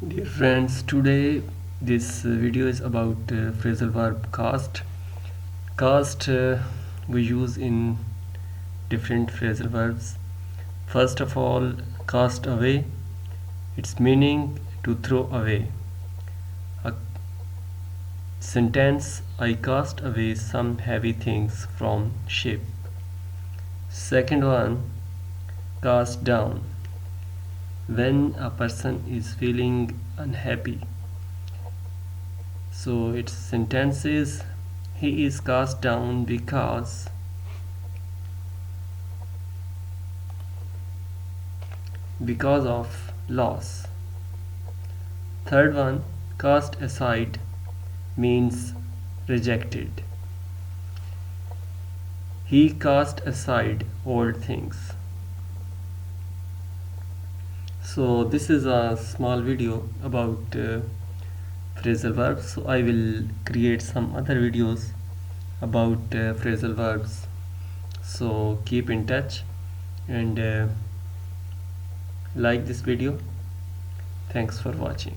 Dear friends, today this video is about phrasal verb cast. Cast we use in different phrasal verbs. First of all, cast away. Its meaning to throw away. A sentence: I cast away some heavy things from ship. Second one, cast down. When a person is feeling unhappy. So its sentence is: he is cast down because of loss. Third one, cast aside, means rejected. He cast aside old things. So this is a small video about phrasal verbs. So I will create some other videos about phrasal verbs. So keep in touch and like this video. Thanks for watching.